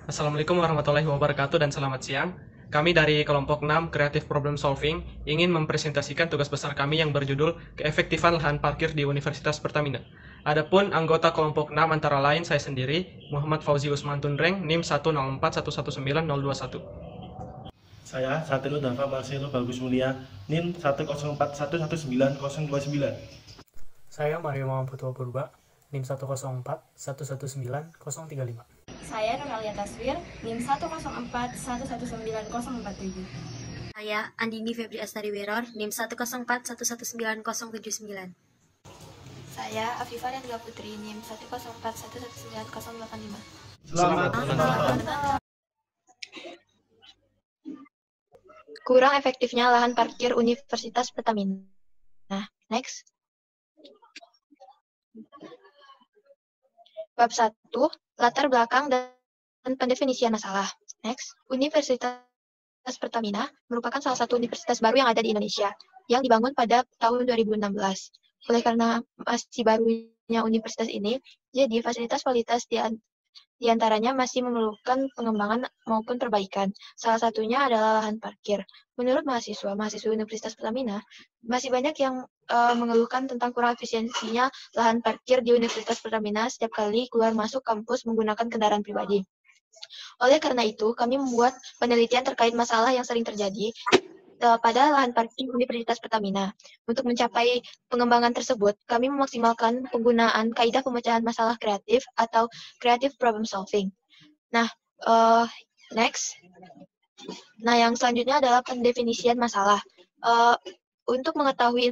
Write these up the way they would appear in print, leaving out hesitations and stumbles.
Assalamualaikum warahmatullahi wabarakatuh dan selamat siang. Kami dari kelompok 6 Creative Problem Solving ingin mempresentasikan tugas besar kami yang berjudul Keefektifan Lahan Parkir di Universitas Pertamina. Adapun anggota kelompok 6 antara lain saya sendiri, Muhammad Fauzi Usman Tunreng, NIM 104119021. Saya Satrio Dava Marcelo Bagus Mulia, NIM 104119029. Saya Mario Mamputua Purba, NIM 104119035. Saya Nuralia Taswir, NIM 104119047. Saya Andini Febri Astari Weror, NIM 104119079. Saya Afifah Rendra Putri, NIM 104119085. Selamat malam. Kurang efektifnya lahan parkir Universitas Pertamina. Nah, next. Bab 1, latar belakang dan pendefinisian masalah. Next. Universitas Pertamina merupakan salah satu universitas baru yang ada di Indonesia, yang dibangun pada tahun 2016. Oleh karena masih barunya universitas ini, jadi fasilitas kualitas di antaranya masih memerlukan pengembangan maupun perbaikan. Salah satunya adalah lahan parkir. Menurut mahasiswa Universitas Pertamina, masih banyak yang mengeluhkan tentang kurang efisiensinya lahan parkir di Universitas Pertamina setiap kali keluar masuk kampus menggunakan kendaraan pribadi. Oleh karena itu, kami membuat penelitian terkait masalah yang sering terjadi pada lahan parkir Universitas Pertamina. Untuk mencapai pengembangan tersebut, kami memaksimalkan penggunaan kaidah pemecahan masalah kreatif atau creative problem solving. Nah, next. Nah, yang selanjutnya adalah pendefinisian masalah. Untuk mengetahui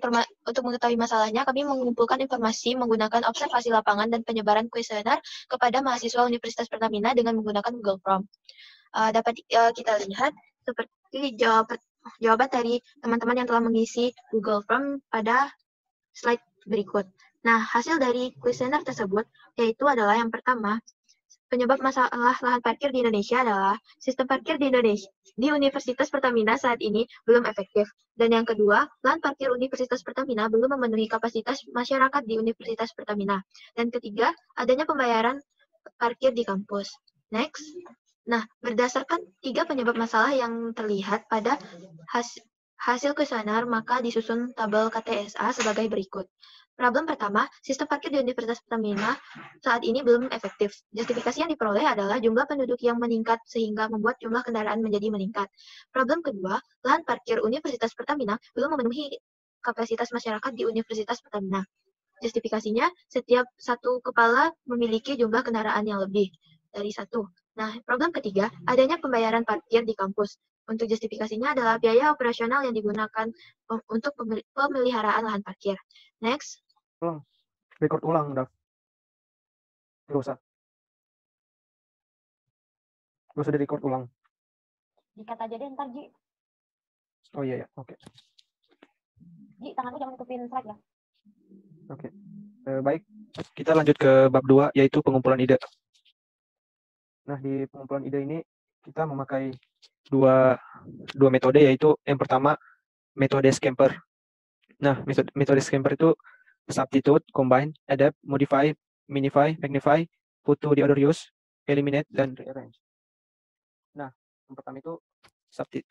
masalahnya, kami mengumpulkan informasi menggunakan observasi lapangan dan penyebaran kuesioner kepada mahasiswa Universitas Pertamina dengan menggunakan Google Form. Dapat kita lihat seperti jawaban dari teman-teman yang telah mengisi Google Form pada slide berikut. Nah, hasil dari kuesioner tersebut yaitu adalah yang pertama, penyebab masalah lahan parkir di Indonesia adalah sistem parkir di Universitas Pertamina saat ini belum efektif. Dan yang kedua, lahan parkir Universitas Pertamina belum memenuhi kapasitas masyarakat di Universitas Pertamina. Dan ketiga, adanya pembayaran parkir di kampus. Next. Nah, berdasarkan 3 penyebab masalah yang terlihat pada hasil kuesioner, maka disusun tabel KTSA sebagai berikut. Problem pertama, sistem parkir di Universitas Pertamina saat ini belum efektif. Justifikasi yang diperoleh adalah jumlah penduduk yang meningkat sehingga membuat jumlah kendaraan menjadi meningkat. Problem kedua, lahan parkir Universitas Pertamina belum memenuhi kapasitas masyarakat di Universitas Pertamina. Justifikasinya, setiap satu kepala memiliki jumlah kendaraan yang lebih dari satu. Nah, problem ketiga, adanya pembayaran parkir di kampus. Untuk justifikasinya adalah biaya operasional yang digunakan untuk pemeliharaan lahan parkir. Next. Record ulang, Dav. Gak usah di-record ulang. Dikat aja deh ntar, Ji. Oh iya, ya. Oke. Ji, tangan lu jangan nutupin slide ya. Oke. Baik, kita lanjut ke bab 2, yaitu pengumpulan ide. Nah, di pengumpulan ide ini kita memakai dua metode, yaitu yang pertama metode Scamper. Nah, metode Scamper itu substitute, combine, adapt, modify, minify, magnify, put to the other use, eliminate, dan rearrange. Nah, yang pertama itu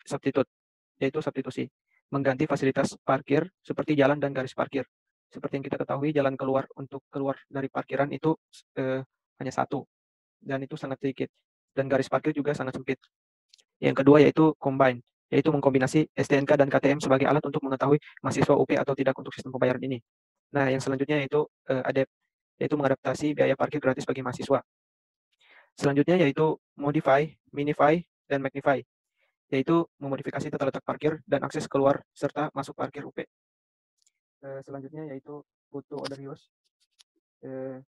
substitute, yaitu substitusi, mengganti fasilitas parkir seperti jalan dan garis parkir. Seperti yang kita ketahui, jalan untuk keluar dari parkiran itu hanya satu, dan itu sangat sedikit, dan garis parkir juga sangat sempit. Yang kedua yaitu combine, yaitu mengkombinasi STNK dan KTM sebagai alat untuk mengetahui mahasiswa UP atau tidak untuk sistem pembayaran ini. Nah, yang selanjutnya yaitu adapt, yaitu mengadaptasi biaya parkir gratis bagi mahasiswa. Selanjutnya yaitu modify, minify, dan magnify, yaitu memodifikasi tata letak parkir dan akses keluar serta masuk parkir UP. Selanjutnya yaitu put to other use.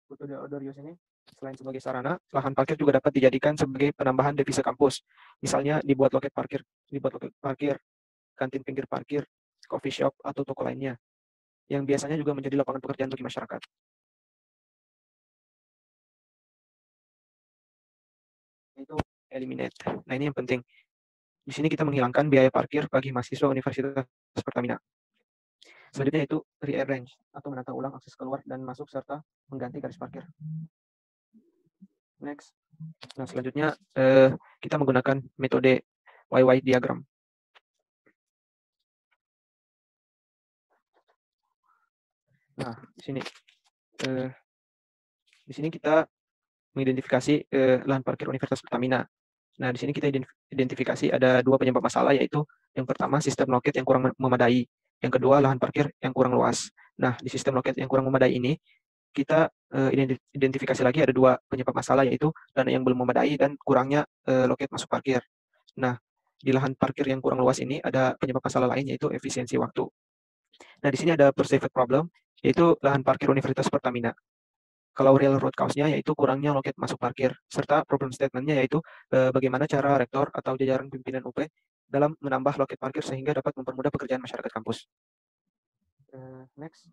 Put to the other use ini selain sebagai sarana, lahan parkir juga dapat dijadikan sebagai penambahan devisa kampus. Misalnya dibuat loket parkir, kantin pinggir parkir, coffee shop, atau toko lainnya, yang biasanya juga menjadi lapangan pekerjaan bagi masyarakat. Itu eliminate. Nah, ini yang penting. Di sini kita menghilangkan biaya parkir bagi mahasiswa Universitas Pertamina. Selanjutnya itu rearrange, atau menata ulang akses keluar dan masuk serta mengganti garis parkir. Next. Nah, selanjutnya kita menggunakan metode YY diagram. Nah, di sini kita mengidentifikasi lahan parkir Universitas Pertamina. Nah, di sini kita identifikasi ada dua penyebab masalah, yaitu yang pertama sistem loket yang kurang memadai, yang kedua lahan parkir yang kurang luas. Nah, di sistem loket yang kurang memadai ini kita identifikasi lagi ada dua penyebab masalah, yaitu dana yang belum memadai dan kurangnya loket masuk parkir. Nah, di lahan parkir yang kurang luas ini ada penyebab masalah lain, yaitu efisiensi waktu. Nah, di sini ada perceived problem, yaitu lahan parkir Universitas Pertamina. Kalau real root cause-nya yaitu kurangnya loket masuk parkir, serta problem statement-nya yaitu bagaimana cara rektor atau jajaran pimpinan UP dalam menambah loket parkir sehingga dapat mempermudah pekerjaan masyarakat kampus. Next.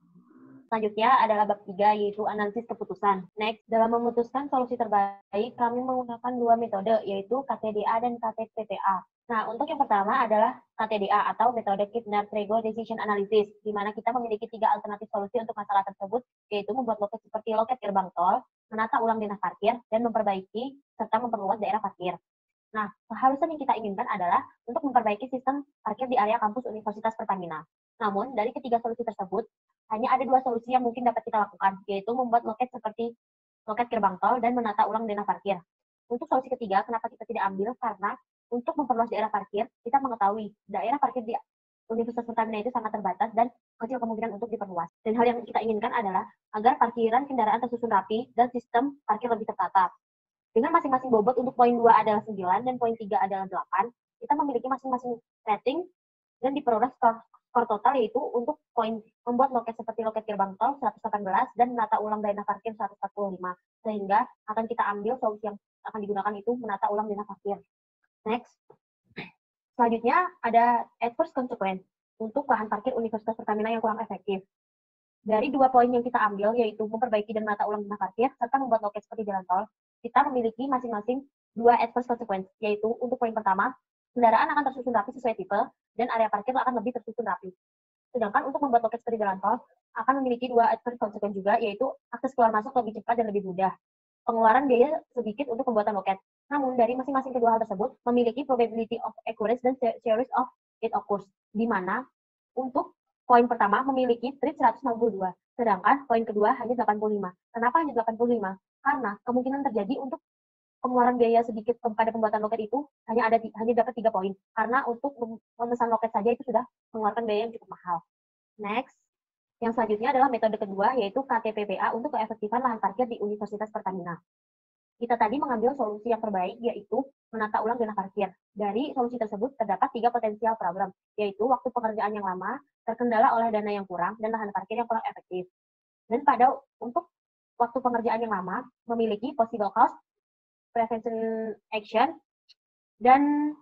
Selanjutnya adalah bab 3, yaitu analisis keputusan. Next, dalam memutuskan solusi terbaik, kami menggunakan dua metode, yaitu KTDA dan KTPPA. Nah, untuk yang pertama adalah KTDA atau metode Kibner-Trego Decision Analysis, di mana kita memiliki 3 alternatif solusi untuk masalah tersebut, yaitu membuat loket seperti loket gerbang tol, menata ulang denah parkir, dan memperbaiki serta memperluas daerah parkir. Nah, keharusan yang kita inginkan adalah untuk memperbaiki sistem parkir di area kampus Universitas Pertamina. Namun, dari ketiga solusi tersebut, hanya ada 2 solusi yang mungkin dapat kita lakukan, yaitu membuat loket seperti loket gerbang tol dan menata ulang denah parkir. Untuk solusi ketiga, kenapa kita tidak ambil? Karena untuk memperluas daerah parkir, kita mengetahui daerah parkir di Universitas Pertamina itu sangat terbatas dan kecil kemungkinan untuk diperluas. Dan hal yang kita inginkan adalah agar parkiran kendaraan tersusun rapi dan sistem parkir lebih tertata. Dengan masing-masing bobot untuk poin 2 adalah 9 dan poin 3 adalah 8, kita memiliki masing-masing rating dan diperoleh skor total, yaitu untuk poin membuat loket seperti loket gerbang tol 118 dan menata ulang denah parkir 145, sehingga akan kita ambil solusi yang akan digunakan itu menata ulang denah parkir. Next. Selanjutnya ada adverse consequence untuk lahan parkir Universitas Pertamina yang kurang efektif. Dari 2 poin yang kita ambil, yaitu memperbaiki dan menata ulang denah parkir serta membuat loket seperti jalan tol, kita memiliki masing-masing 2 adverse consequence, yaitu untuk poin pertama, kendaraan akan tersusun rapi sesuai tipe dan area parkir akan lebih tersusun rapi. Sedangkan untuk membuat loket seperti jalan tol akan memiliki 2 adverse consequence juga, yaitu akses keluar masuk lebih cepat dan lebih mudah. Pengeluaran biaya sedikit untuk pembuatan loket. Namun, dari masing-masing kedua hal tersebut memiliki probability of occurrence dan series of it occurs, di mana untuk poin pertama memiliki TRIT 162, sedangkan poin kedua hanya 85. Kenapa hanya 85? Karena kemungkinan terjadi untuk pengeluaran biaya sedikit pada pembuatan loket itu hanya dapat 3 poin. Karena untuk memesan loket saja itu sudah mengeluarkan biaya yang cukup mahal. Next. Yang selanjutnya adalah metode kedua, yaitu KTPPA untuk keefektifan lahan parkir di Universitas Pertamina. Kita tadi mengambil solusi yang terbaik, yaitu menata ulang denah parkir. Dari solusi tersebut terdapat 3 potensial problem, yaitu waktu pengerjaan yang lama, terkendala oleh dana yang kurang, dan lahan parkir yang kurang efektif. Dan untuk waktu pengerjaan yang lama, memiliki possible cause, prevention action, dan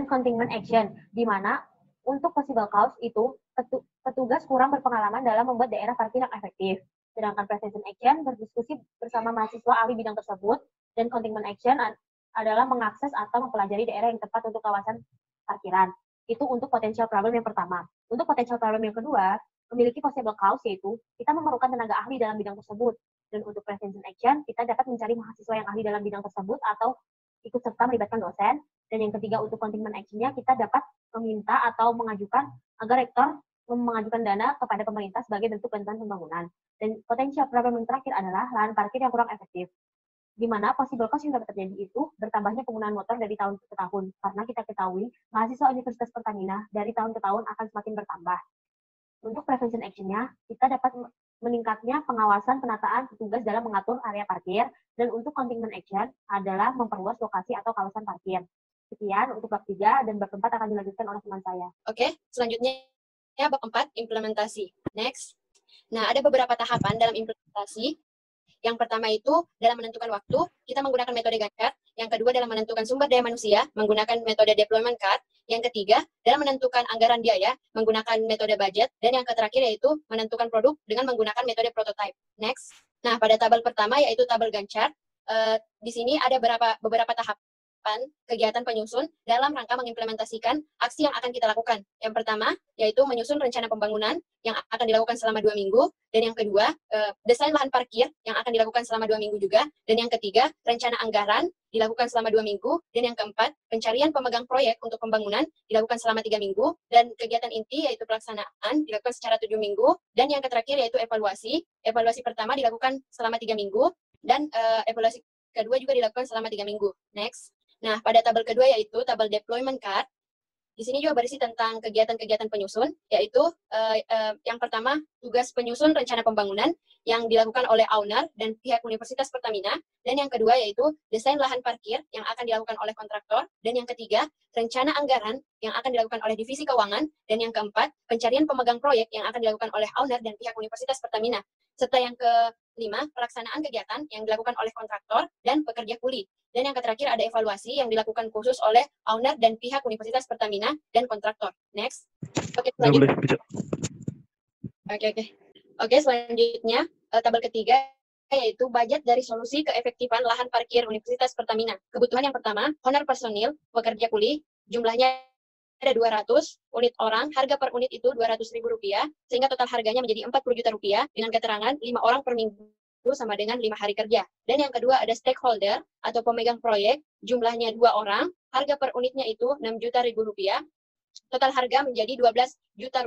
containment action, di mana untuk possible cause itu petugas kurang berpengalaman dalam membuat daerah parkir yang efektif. Sedangkan prevention action berdiskusi bersama mahasiswa ahli bidang tersebut, dan containment action adalah mengakses atau mempelajari daerah yang tepat untuk kawasan parkiran. Itu untuk potential problem yang pertama. Untuk potential problem yang kedua, memiliki possible cause, yaitu kita memerlukan tenaga ahli dalam bidang tersebut. Dan untuk prevention action, kita dapat mencari mahasiswa yang ahli dalam bidang tersebut atau ikut serta melibatkan dosen. Dan yang ketiga, untuk containment action-nya, kita dapat meminta atau mengajukan agar rektor mengajukan dana kepada pemerintah sebagai bentuk bantuan pembangunan. Dan potensial problem yang terakhir adalah lahan parkir yang kurang efektif, di mana possible cause yang dapat terjadi itu bertambahnya penggunaan motor dari tahun ke tahun. Karena kita ketahui, mahasiswa Universitas Pertamina dari tahun ke tahun akan semakin bertambah. Untuk prevention action-nya, kita dapat meningkatnya pengawasan penataan petugas dalam mengatur area parkir, dan untuk containment action adalah memperluas lokasi atau kawasan parkir. Sekian untuk bab 3, dan bab 4 akan dilanjutkan oleh teman saya. Oke, selanjutnya bab 4, implementasi. Next. Nah, ada beberapa tahapan dalam implementasi. Yang pertama itu dalam menentukan waktu, kita menggunakan metode Gantt chart. Yang kedua dalam menentukan sumber daya manusia, menggunakan metode deployment chart. Yang ketiga dalam menentukan anggaran biaya, menggunakan metode budget. Dan yang terakhir yaitu menentukan produk dengan menggunakan metode prototype. Next. Nah, pada tabel pertama yaitu tabel Gantt chart. Di sini ada beberapa tahap. kegiatan penyusun dalam rangka mengimplementasikan aksi yang akan kita lakukan. Yang pertama, yaitu menyusun rencana pembangunan yang akan dilakukan selama 2 minggu. Dan yang kedua, desain lahan parkir yang akan dilakukan selama 2 minggu juga. Dan yang ketiga, rencana anggaran dilakukan selama 2 minggu. Dan yang keempat, pencarian pemegang proyek untuk pembangunan dilakukan selama 3 minggu. Dan kegiatan inti yaitu pelaksanaan dilakukan secara 7 minggu. Dan yang terakhir yaitu evaluasi. Evaluasi pertama dilakukan selama 3 minggu. Dan evaluasi kedua juga dilakukan selama 3 minggu. Next. Nah, pada tabel kedua yaitu tabel deployment card. Di sini juga berisi tentang kegiatan-kegiatan penyusun, yaitu yang pertama, tugas penyusun rencana pembangunan yang dilakukan oleh owner dan pihak Universitas Pertamina, dan yang kedua yaitu desain lahan parkir yang akan dilakukan oleh kontraktor, dan yang ketiga, rencana anggaran yang akan dilakukan oleh divisi keuangan, dan yang keempat, pencarian pemegang proyek yang akan dilakukan oleh owner dan pihak Universitas Pertamina, serta yang kelima, pelaksanaan kegiatan yang dilakukan oleh kontraktor dan pekerja kuli. Dan yang terakhir ada evaluasi yang dilakukan khusus oleh owner dan pihak Universitas Pertamina dan kontraktor. Next. Oke, selanjutnya. Oke, selanjutnya tabel ketiga yaitu budget dari solusi keefektifan lahan parkir Universitas Pertamina. Kebutuhan yang pertama, honor personil, pekerja kuli, jumlahnya ada 200 unit orang, harga per unit itu Rp200.000, sehingga total harganya menjadi Rp40 juta dengan keterangan 5 orang per minggu sama dengan 5 hari kerja. Dan yang kedua ada stakeholder atau pemegang proyek, jumlahnya 2 orang, harga per unitnya itu Rp6 juta, total harga menjadi Rp12 juta.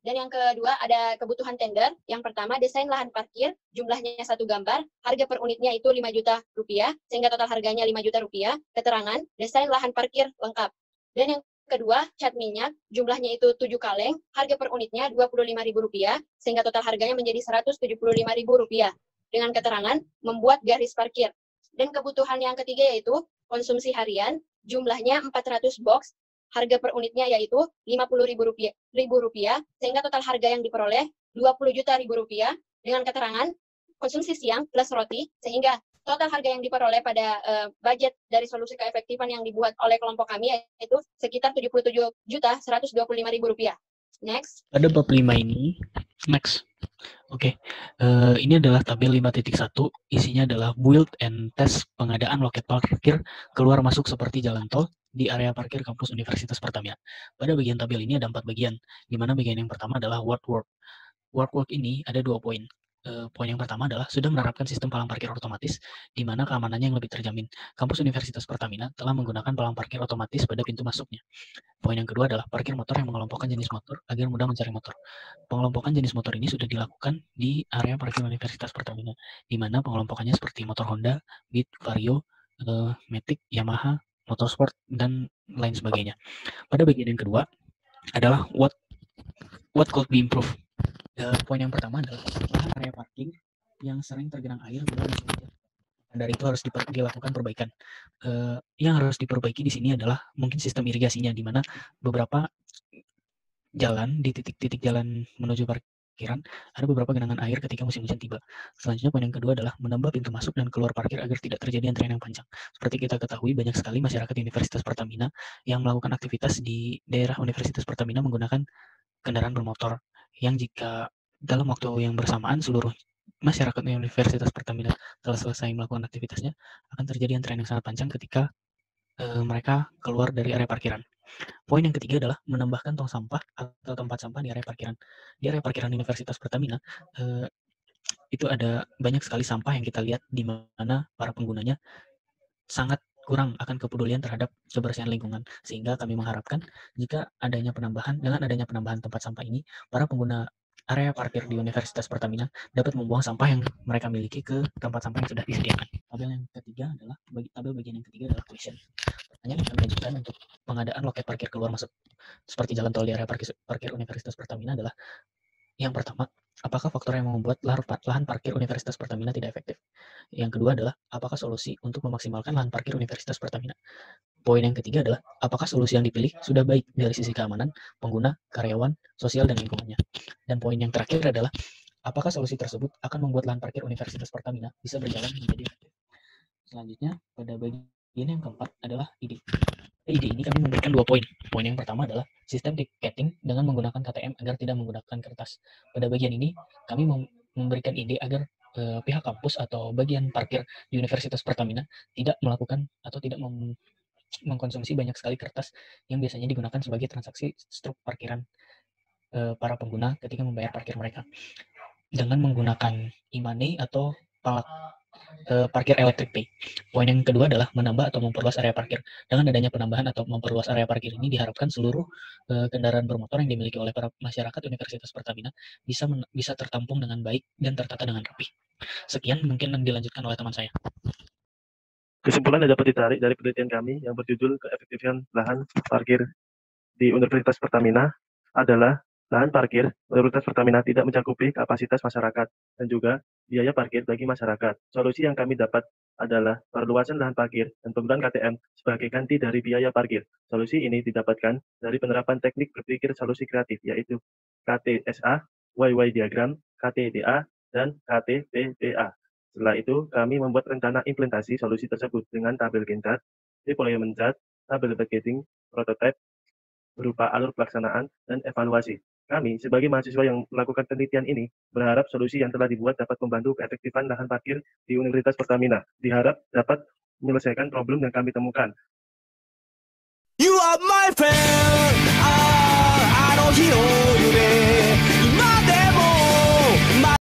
Dan yang kedua ada kebutuhan tender, yang pertama desain lahan parkir, jumlahnya 1 gambar, harga per unitnya itu Rp5 juta, sehingga total harganya Rp5 juta, keterangan desain lahan parkir lengkap. Dan yang kedua, cat minyak, jumlahnya itu 7 kaleng, harga per unitnya Rp25.000, sehingga total harganya menjadi Rp175.000, dengan keterangan membuat garis parkir. Dan kebutuhan yang ketiga yaitu konsumsi harian, jumlahnya 400 box, harga per unitnya yaitu Rp50.000, sehingga total harga yang diperoleh Rp20 juta, dengan keterangan konsumsi siang plus roti, sehingga total harga yang diperoleh pada budget dari solusi keefektifan yang dibuat oleh kelompok kami yaitu sekitar Rp77.125.000. Next. Pada bab 5 ini, next. Oke, ini adalah tabel 5.1, isinya adalah build and test pengadaan loket parkir keluar masuk seperti jalan tol di area parkir kampus Universitas Pertamina. Pada bagian tabel ini ada 4 bagian, di mana bagian yang pertama adalah work. Work ini ada 2 poin. Poin yang pertama adalah sudah menerapkan sistem palang parkir otomatis, di mana keamanannya yang lebih terjamin. Kampus Universitas Pertamina telah menggunakan palang parkir otomatis pada pintu masuknya. Poin yang kedua adalah parkir motor yang mengelompokkan jenis motor agar mudah mencari motor. Pengelompokan jenis motor ini sudah dilakukan di area parkir Universitas Pertamina, di mana pengelompokannya seperti motor Honda, Beat, Vario, Matic, Yamaha, Motorsport, dan lain sebagainya. Pada bagian yang kedua adalah what could be improved. Poin yang pertama adalah lahan area parking yang sering tergenang air bila musim hujan. Dari itu harus dilakukan perbaikan. Yang harus diperbaiki di sini adalah mungkin sistem irigasinya, di mana beberapa jalan di titik-titik jalan menuju parkiran ada beberapa genangan air ketika musim hujan tiba. Selanjutnya poin yang kedua adalah menambah pintu masuk dan keluar parkir agar tidak terjadi antrian yang panjang. Seperti kita ketahui, banyak sekali masyarakat Universitas Pertamina yang melakukan aktivitas di daerah Universitas Pertamina menggunakan kendaraan bermotor, yang jika dalam waktu yang bersamaan seluruh masyarakat Universitas Pertamina telah selesai melakukan aktivitasnya, akan terjadi antrean yang sangat panjang ketika mereka keluar dari area parkiran. Poin yang ketiga adalah menambahkan tong sampah atau tempat sampah di area parkiran. Di area parkiran Universitas Pertamina itu ada banyak sekali sampah yang kita lihat, di mana para penggunanya sangat kurang akan kepedulian terhadap kebersihan lingkungan, sehingga kami mengharapkan jika dengan adanya penambahan tempat sampah ini, para pengguna area parkir di Universitas Pertamina dapat membuang sampah yang mereka miliki ke tempat sampah yang sudah disediakan. Tabel bagian yang ketiga adalah question. Pertanyaan yang kami ajukan untuk pengadaan loket parkir keluar masuk seperti jalan tol di area parkir Universitas Pertamina adalah yang pertama, apakah faktor yang membuat lahan parkir Universitas Pertamina tidak efektif? Yang kedua adalah, apakah solusi untuk memaksimalkan lahan parkir Universitas Pertamina? Poin yang ketiga adalah, apakah solusi yang dipilih sudah baik dari sisi keamanan, pengguna, karyawan, sosial, dan lingkungannya? Dan poin yang terakhir adalah, apakah solusi tersebut akan membuat lahan parkir Universitas Pertamina bisa berjalan menjadi efektif? Selanjutnya, pada bagian yang keempat adalah ide. Ide ini kami memberikan 2 poin. Poin yang pertama adalah sistem tiketing dengan menggunakan KTM agar tidak menggunakan kertas. Pada bagian ini, kami memberikan ide agar pihak kampus atau bagian parkir di Universitas Pertamina tidak melakukan atau tidak mengkonsumsi banyak sekali kertas yang biasanya digunakan sebagai transaksi struk parkiran para pengguna ketika membayar parkir mereka dengan menggunakan e-money atau parkir electric pay. Poin yang kedua adalah menambah atau memperluas area parkir. Dengan adanya penambahan atau memperluas area parkir ini diharapkan seluruh kendaraan bermotor yang dimiliki oleh para masyarakat Universitas Pertamina bisa tertampung dengan baik dan tertata dengan rapi. Sekian, mungkin dilanjutkan oleh teman saya. Kesimpulan yang dapat ditarik dari penelitian kami yang berjudul keefektifan lahan parkir di Universitas Pertamina adalah lahan parkir Universitas Pertamina tidak mencakupi kapasitas masyarakat dan juga biaya parkir bagi masyarakat. Solusi yang kami dapat adalah perluasan lahan parkir dan penggunaan KTM sebagai ganti dari biaya parkir. Solusi ini didapatkan dari penerapan teknik berpikir solusi kreatif, yaitu KTSA, YY diagram, KTDA, dan KTPPA. Setelah itu, kami membuat rencana implementasi solusi tersebut dengan tabel Gantt chart, deployment chart, tabel budgeting, prototype, berupa alur pelaksanaan dan evaluasi. Kami, sebagai mahasiswa yang melakukan penelitian ini, berharap solusi yang telah dibuat dapat membantu keefektifan lahan parkir di Universitas Pertamina. Diharap dapat menyelesaikan problem yang kami temukan. You are my friend.